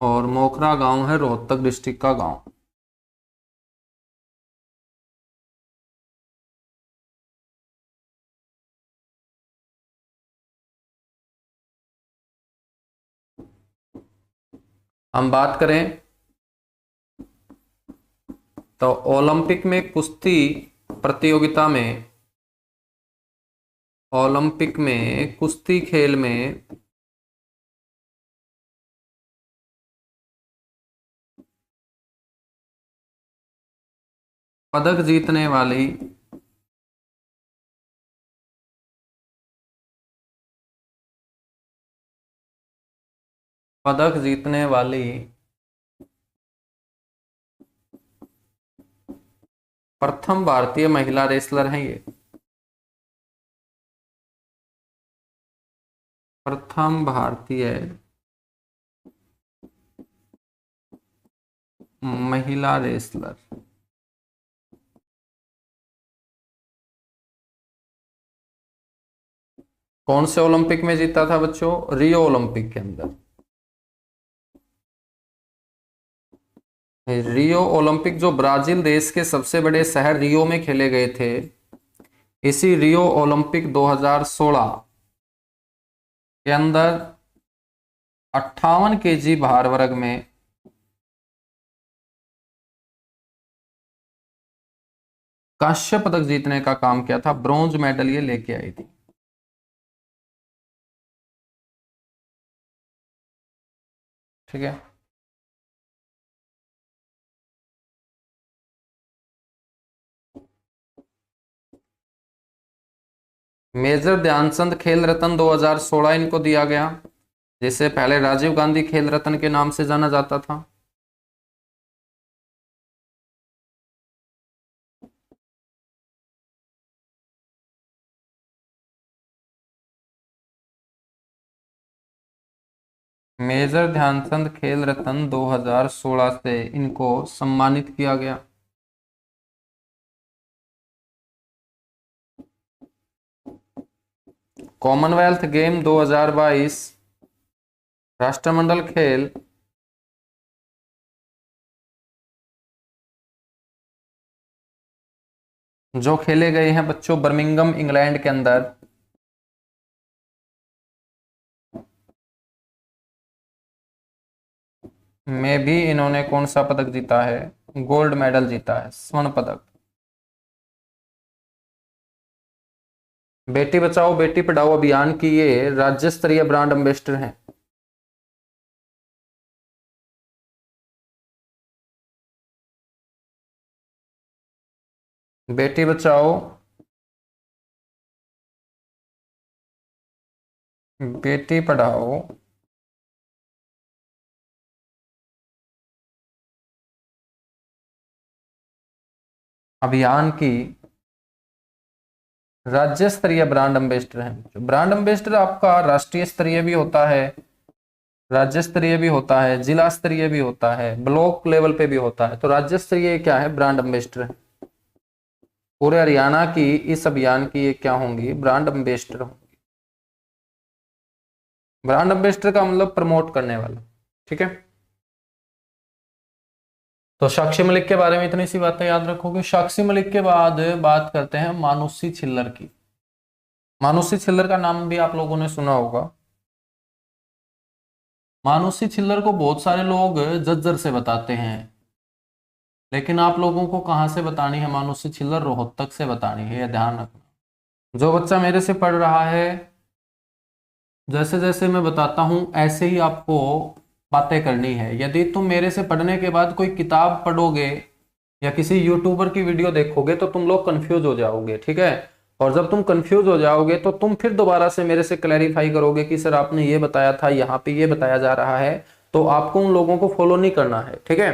और मोखरा गांव है रोहतक डिस्ट्रिक्ट का गांव। हम बात करें तो ओलंपिक में कुश्ती प्रतियोगिता में, ओलंपिक में कुश्ती खेल में पदक जीतने वाली पदक जीतने वाली प्रथम भारतीय महिला रेसलर हैं ये। प्रथम भारतीय महिला रेसलर। कौन से ओलंपिक में जीता था बच्चों? रियो ओलंपिक के अंदर। रियो ओलंपिक जो ब्राजील देश के सबसे बड़े शहर रियो में खेले गए थे, इसी रियो ओलंपिक 2016 के अंदर 58 केजी भार वर्ग में कांस्य पदक जीतने का काम किया था। ब्रॉन्ज मेडल ये लेके आई थी। ठीक है। मेजर ध्यानचंद खेल रत्न 2016 इनको दिया गया, जिसे पहले राजीव गांधी खेल रत्न के नाम से जाना जाता था। मेजर ध्यानचंद खेल रत्न 2016 से इनको सम्मानित किया गया। कॉमनवेल्थ गेम 2022 राष्ट्रमंडल खेल जो खेले गए हैं बच्चों बर्मिंघम इंग्लैंड के अंदर, में भी इन्होंने कौन सा पदक जीता है? गोल्ड मेडल जीता है, स्वर्ण पदक। बेटी बचाओ बेटी पढ़ाओ अभियान की ये राज्य स्तरीय ब्रांड एम्बेसडर हैं। बेटी बचाओ बेटी पढ़ाओ अभियान की राज्य स्तरीय ब्रांड एम्बेसडर हैं। ब्रांड एम्बेसडर आपका राष्ट्रीय स्तरीय भी होता है, राज्य स्तरीय भी होता है, जिला स्तरीय भी होता है, ब्लॉक लेवल पे भी होता है। तो राज्य स्तरीय क्या है? ब्रांड एम्बेसडर है। पूरे हरियाणा की इस अभियान की ये क्या होंगी? ब्रांड एम्बेसडर होंगी। ब्रांड एम्बेसडर का मतलब प्रमोट करने वाला। ठीक है। तो साक्षी मलिक के बारे में इतनी सी बातें याद रखोगे। साक्षी मलिक के बाद बात करते हैं मानुषी छिल्लर की। मानुषी छिल्लर का नाम भी आप लोगों ने सुना होगा। मानुषी छिल्लर को बहुत सारे लोग झज्जर से बताते हैं, लेकिन आप लोगों को कहां से बतानी है मानुषी छिल्लर? रोहतक से बतानी है, यह ध्यान रखना। जो बच्चा मेरे से पढ़ रहा है, जैसे जैसे मैं बताता हूं ऐसे ही आपको बातें करनी है। यदि तुम मेरे से पढ़ने के बाद कोई किताब पढ़ोगे या किसी यूट्यूबर की वीडियो देखोगे तो तुम लोग कंफ्यूज हो जाओगे। ठीक है। और जब तुम कंफ्यूज हो जाओगे तो तुम फिर दोबारा से मेरे से क्लैरिफाई करोगे कि सर आपने ये बताया था, यहाँ पे ये बताया जा रहा है। तो आपको उन लोगों को फॉलो नहीं करना है। ठीक है।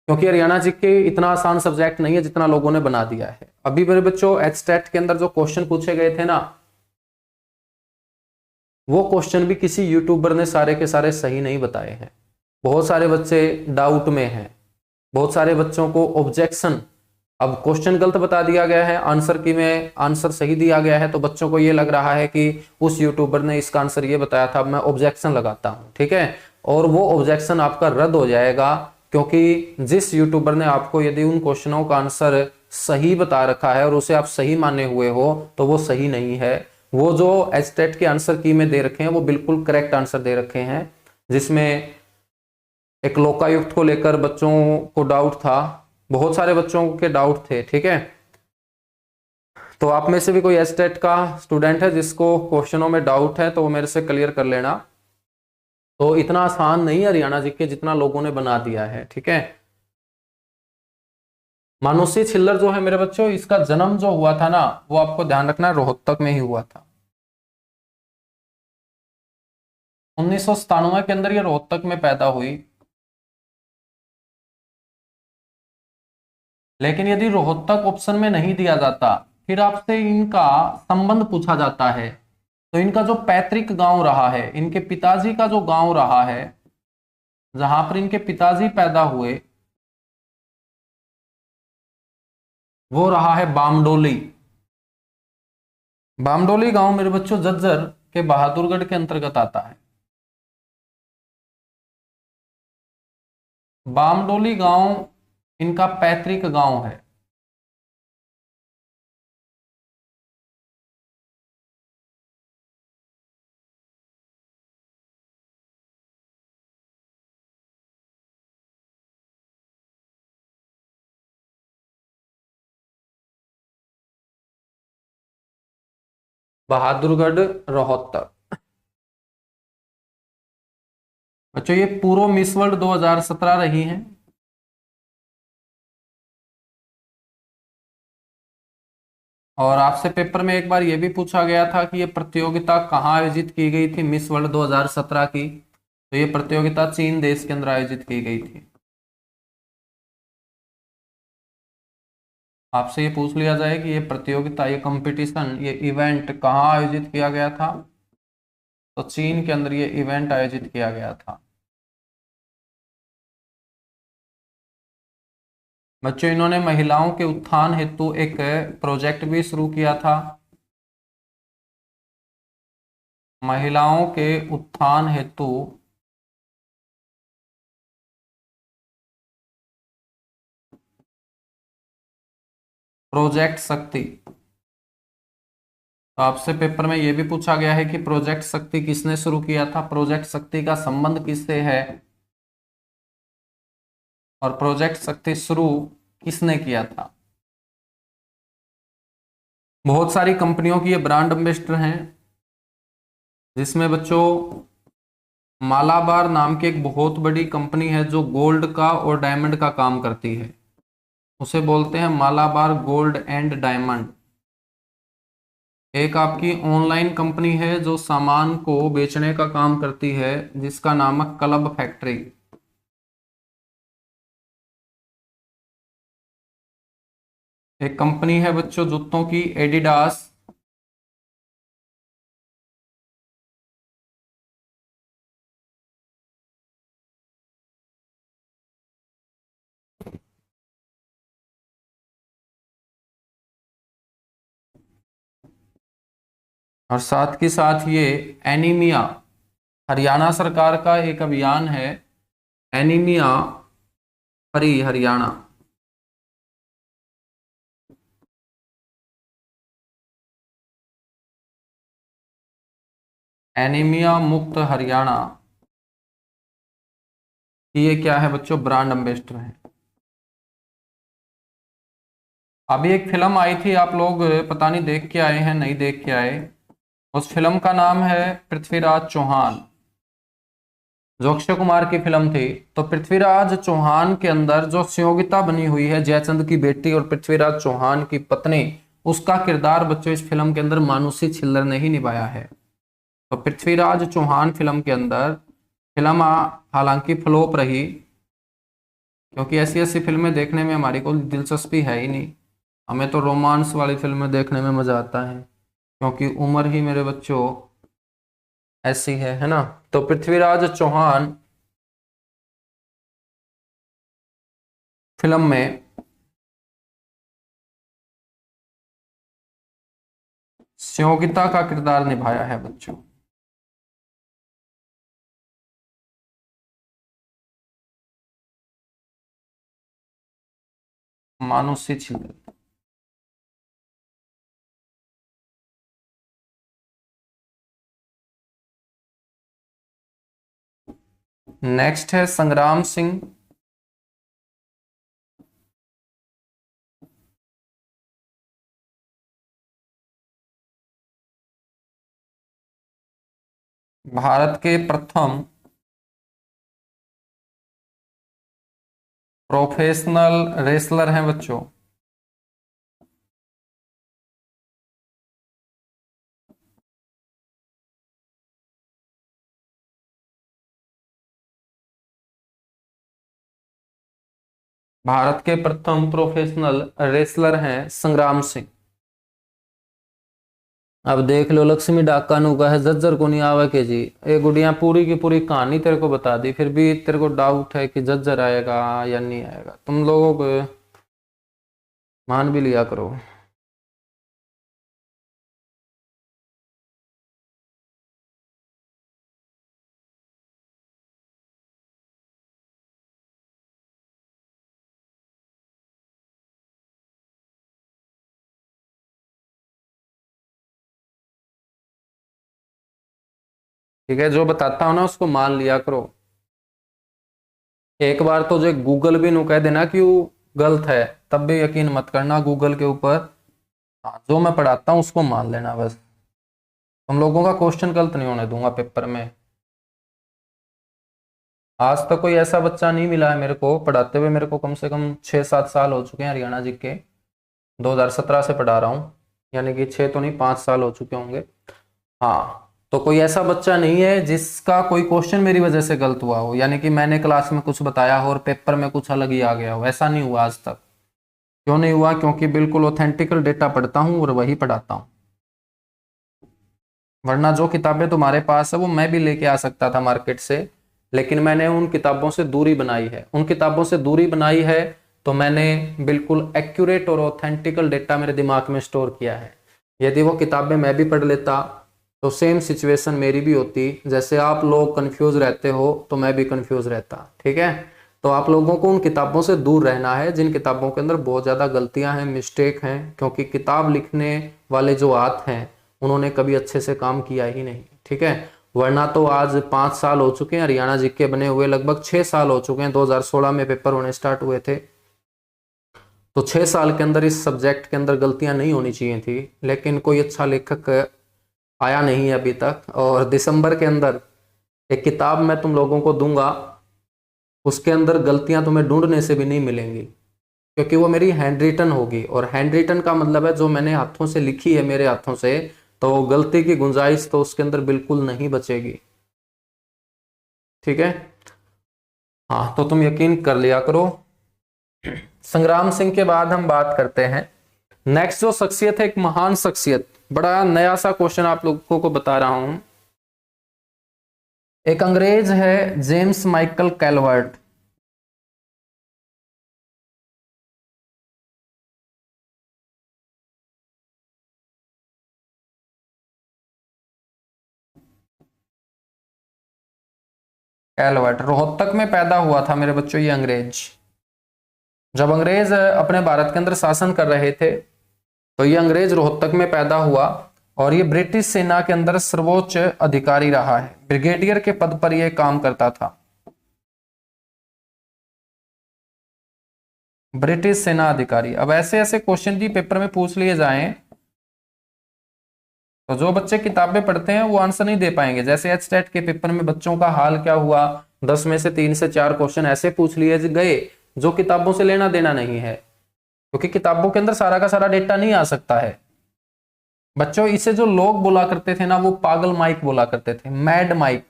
क्योंकि हरियाणा जीके इतना आसान सब्जेक्ट नहीं है जितना लोगों ने बना दिया है। अभी मेरे बच्चों एचटेट के अंदर जो क्वेश्चन पूछे गए थे ना, वो क्वेश्चन भी किसी यूट्यूबर ने सारे के सारे सही नहीं बताए हैं। बहुत सारे बच्चे डाउट में हैं, बहुत सारे बच्चों को ऑब्जेक्शन, अब क्वेश्चन गलत बता दिया गया है, आंसर की में आंसर सही दिया गया है, तो बच्चों को ये लग रहा है कि उस यूट्यूबर ने इसका आंसर ये बताया था, अब मैं ऑब्जेक्शन लगाता हूं, ठीक है। और वो ऑब्जेक्शन आपका रद्द हो जाएगा, क्योंकि जिस यूट्यूबर ने आपको यदि उन क्वेश्चनों का आंसर सही बता रखा है और उसे आप सही माने हुए हो, तो वो सही नहीं है। वो जो एचटेट के आंसर की में दे रखे हैं वो बिल्कुल करेक्ट आंसर दे रखे हैं, जिसमें एक लोकायुक्त को लेकर बच्चों को डाउट था, बहुत सारे बच्चों के डाउट थे, ठीक है। तो आप में से भी कोई एचटेट का स्टूडेंट है जिसको क्वेश्चनों में डाउट है, तो वो मेरे से क्लियर कर लेना। तो इतना आसान नहीं है हरियाणा जीके जितना लोगों ने बना दिया है, ठीक है। मानुषी छिल्लर जो है मेरे बच्चों, इसका जन्म जो हुआ था ना, वो आपको ध्यान रखना है रोहतक में ही हुआ था। 1997 के अंदर ये रोहतक में पैदा हुई। लेकिन यदि रोहतक ऑप्शन में नहीं दिया जाता, फिर आपसे इनका संबंध पूछा जाता है, तो इनका जो पैतृक गांव रहा है, इनके पिताजी का जो गांव रहा है, जहां पर इनके पिताजी पैदा हुए, वो रहा है बामडोली। बामडोली गांव मेरे बच्चों झज्जर के बहादुरगढ़ के अंतर्गत आता है। बामडोली गांव इनका पैतृक गांव है। बहादुरगढ़, रोहतक। बच्चों ये पूर्व मिस वर्ल्ड 2017 रही हैं। और आपसे पेपर में एक बार यह भी पूछा गया था कि ये प्रतियोगिता कहाँ आयोजित की गई थी, मिस वर्ल्ड 2017 की। तो ये प्रतियोगिता चीन देश के अंदर आयोजित की गई थी। आपसे ये पूछ लिया जाए कि ये प्रतियोगिता, ये कंपटीशन, ये इवेंट कहाँ आयोजित किया गया था, तो चीन के अंदर ये इवेंट आयोजित किया गया था। बच्चों इन्होंने महिलाओं के उत्थान हेतु एक प्रोजेक्ट भी शुरू किया था। महिलाओं के उत्थान हेतु प्रोजेक्ट शक्ति। तो आपसे पेपर में यह भी पूछा गया है कि प्रोजेक्ट शक्ति किसने शुरू किया था, प्रोजेक्ट शक्ति का संबंध किससे है, और प्रोजेक्ट शक्ति शुरू किसने किया था। बहुत सारी कंपनियों की ये ब्रांड एम्बेसडर हैं, जिसमें बच्चों मालाबार नाम की एक बहुत बड़ी कंपनी है जो गोल्ड का और डायमंड का काम करती है, उसे बोलते हैं मालाबार गोल्ड एंड डायमंड। एक आपकी ऑनलाइन कंपनी है जो सामान को बेचने का काम करती है, जिसका नाम है क्लब फैक्ट्री। एक कंपनी है बच्चों जूतों की, एडिडास। और साथ के साथ ये एनीमिया, हरियाणा सरकार का एक अभियान है, एनीमिया फ्री हरियाणा। एनीमिया मुक्त हरियाणा, ये क्या है बच्चों, ब्रांड एम्बेसडर है। अभी एक फिल्म आई थी, आप लोग पता नहीं देख के आए हैं नहीं देख के आए, उस फिल्म का नाम है पृथ्वीराज चौहान, जो अक्षय कुमार की फिल्म थी। तो पृथ्वीराज चौहान के अंदर जो सहयोगिता बनी हुई है, जयचंद की बेटी और पृथ्वीराज चौहान की पत्नी, उसका किरदार बच्चों इस फिल्म के अंदर मानुषी छिल्लर ने ही निभाया है। तो पृथ्वीराज चौहान फिल्म के अंदर, फिल्म हालांकि फ्लॉप रही, क्योंकि ऐसी ऐसी फिल्में देखने में हमारी कोई दिलचस्पी है ही नहीं। हमें तो रोमांस वाली फिल्में देखने में मजा आता है, क्योंकि उम्र ही मेरे बच्चों ऐसी है ना। तो पृथ्वीराज चौहान फिल्म में संयोगिता का किरदार निभाया है बच्चों। मानुषी छिल्लर। नेक्स्ट है संग्राम सिंह। भारत के प्रथम प्रोफेशनल रेसलर हैं बच्चों। भारत के प्रथम प्रोफेशनल रेसलर हैं संग्राम सिंह। अब देख लो, लक्ष्मी डाका नु का है जज्जर को नहीं आवे के जी। ये गुड़िया पूरी की पूरी कहानी तेरे को बता दी, फिर भी तेरे को डाउट है कि जज्जर आएगा या नहीं आएगा। तुम लोगों को मान भी लिया करो। ठीक है, जो बताता हूं ना उसको मान लिया करो। एक बार तो जो गूगल भी नु कह देना कि वो गलत है, तब भी यकीन मत करना गूगल के ऊपर। हाँ, जो मैं पढ़ाता हूँ उसको मान लेना बस। तुम लोगों का क्वेश्चन गलत नहीं होने दूंगा पेपर में। आज तक कोई ऐसा बच्चा नहीं मिला है मेरे को पढ़ाते हुए। मेरे को कम से कम 6-7 साल हो चुके हैं हरियाणा जी के। 2017 से पढ़ा रहा हूँ, यानी कि 6 तो नहीं 5 साल हो चुके होंगे। हाँ, तो कोई ऐसा बच्चा नहीं है जिसका कोई क्वेश्चन मेरी वजह से गलत हुआ हो, यानी कि मैंने क्लास में कुछ बताया हो और पेपर में कुछ अलग ही आ गया हो। ऐसा नहीं हुआ आज तक। क्यों नहीं हुआ? क्योंकि बिल्कुल ऑथेंटिकल डेटा पढ़ता हूँ और वही पढ़ाता हूँ। वरना जो किताबें तुम्हारे पास है वो मैं भी लेके आ सकता था मार्केट से, लेकिन मैंने उन किताबों से दूरी बनाई है। उन किताबों से दूरी बनाई है तो मैंने बिल्कुल एक्यूरेट और ऑथेंटिकल डेटा मेरे दिमाग में स्टोर किया है। यदि वो किताबें मैं भी पढ़ लेता तो सेम सिचुएशन मेरी भी होती। जैसे आप लोग कंफ्यूज रहते हो तो मैं भी कंफ्यूज रहता। ठीक है, तो आप लोगों को उन किताबों से दूर रहना है जिन किताबों के अंदर बहुत ज़्यादा गलतियां हैं, मिस्टेक हैं, क्योंकि किताब लिखने वाले जो हाथ हैं उन्होंने कभी अच्छे से काम किया ही नहीं। ठीक है, वरना तो आज 5 साल हो चुके हैं हरियाणा जीके बने हुए, लगभग 6 साल हो चुके हैं। 2016 में पेपर होने स्टार्ट हुए थे, तो 6 साल के अंदर इस सब्जेक्ट के अंदर गलतियां नहीं होनी चाहिए थी। लेकिन कोई अच्छा लेखक आया नहीं है अभी तक। और दिसंबर के अंदर एक किताब मैं तुम लोगों को दूंगा, उसके अंदर गलतियां तुम्हें ढूंढने से भी नहीं मिलेंगी, क्योंकि वो मेरी हैंड रिटन होगी। और हैंड रिटन का मतलब है जो मैंने हाथों से लिखी है मेरे हाथों से, तो गलती की गुंजाइश तो उसके अंदर बिल्कुल नहीं बचेगी। ठीक है, हाँ, तो तुम यकीन कर लिया करो। संग्राम सिंह के बाद हम बात करते हैं नेक्स्ट जो शख्सियत है, एक महान शख्सियत। बड़ा नया सा क्वेश्चन आप लोगों को बता रहा हूं। एक अंग्रेज है James Michael Calvert. Calvert Rohtak में पैदा हुआ था मेरे बच्चों ये अंग्रेज। जब अंग्रेज अपने भारत के अंदर शासन कर रहे थे तो ये अंग्रेज रोहतक में पैदा हुआ, और ये ब्रिटिश सेना के अंदर सर्वोच्च अधिकारी रहा है। ब्रिगेडियर के पद पर यह काम करता था। ब्रिटिश सेना अधिकारी। अब ऐसे ऐसे क्वेश्चन भी पेपर में पूछ लिए जाएं तो जो बच्चे किताबें पढ़ते हैं वो आंसर नहीं दे पाएंगे। जैसे एचटेट के पेपर में बच्चों का हाल क्या हुआ, 10 में से 3 से 4 क्वेश्चन ऐसे पूछ लिए गए जो किताबों से लेना देना नहीं है, क्योंकि किताबों के अंदर सारा का सारा डेटा नहीं आ सकता है। बच्चों, इसे जो लोग बोला करते थे ना, वो पागल माइक बोला करते थे, मैड माइक।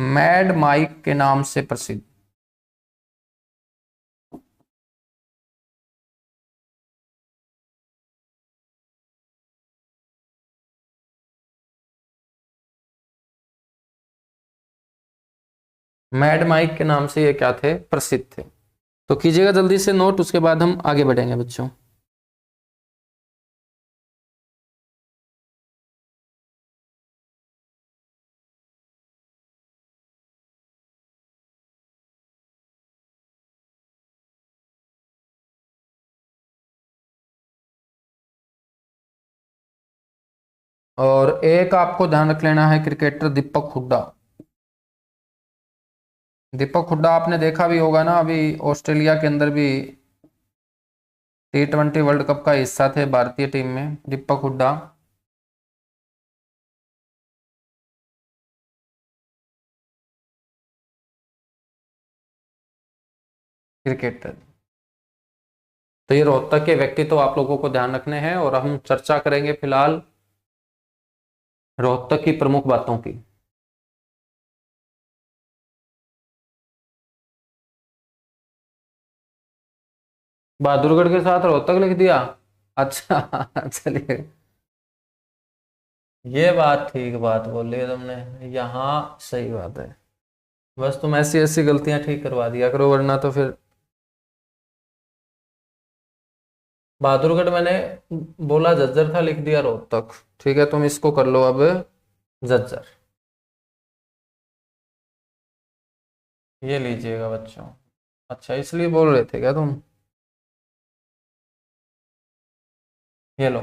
मैड माइक के नाम से प्रसिद्ध। मैड माइक के नाम से ये क्या थे, प्रसिद्ध थे। तो कीजिएगा जल्दी से नोट, उसके बाद हम आगे बढ़ेंगे बच्चों। और एक आपको ध्यान रख लेना है, क्रिकेटर दीपक हुड्डा। दीपक हुड्डा आपने देखा भी होगा ना, अभी ऑस्ट्रेलिया के अंदर भी T20 वर्ल्ड कप का हिस्सा थे भारतीय टीम में, दीपक हुड्डा। क्रिकेटर। तो ये रोहतक के व्यक्ति तो आप लोगों को ध्यान रखने हैं, और हम चर्चा करेंगे फिलहाल रोहतक की प्रमुख बातों की। बहादुरगढ़ के साथ रोहतक लिख दिया, अच्छा चलिए, ये बात ठीक बात बोली है तुमने, यहाँ सही बात है। बस तुम ऐसी ऐसी गलतियां ठीक करवा दिया करो, वरना तो फिर। बहादुरगढ़ मैंने बोला झज्जर था, लिख दिया रोहतक। ठीक है, तुम इसको कर लो अब झज्जर। ये लीजिएगा बच्चों। अच्छा, इसलिए बोल रहे थे क्या तुम? ये लो।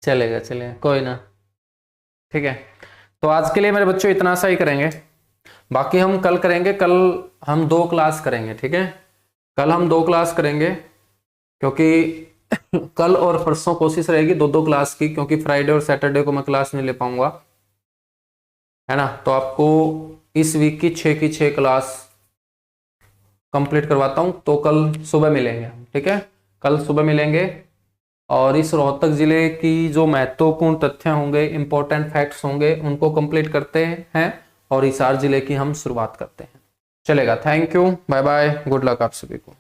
चलेगा चलेगा, कोई ना। ठीक है, तो आज के लिए मेरे बच्चों इतना सा ही करेंगे। बाकी हम कल करेंगे, कल हम 2 क्लास करेंगे। ठीक है, कल हम 2 क्लास करेंगे, क्योंकि कल और परसों कोशिश रहेगी 2-2 क्लास की, क्योंकि फ्राइडे और सैटरडे को मैं क्लास नहीं ले पाऊंगा, है ना। तो आपको इस वीक की 6 की 6 क्लास कंप्लीट करवाता हूं। तो कल सुबह मिलेंगे हम, ठीक है, कल सुबह मिलेंगे। और इस रोहतक जिले की जो महत्वपूर्ण तथ्य होंगे, इंपॉर्टेंट फैक्ट्स होंगे, उनको कंप्लीट करते हैं, और हिसार जिले की हम शुरुआत करते हैं। चलेगा, thank you, bye bye, good luck आप सभी को।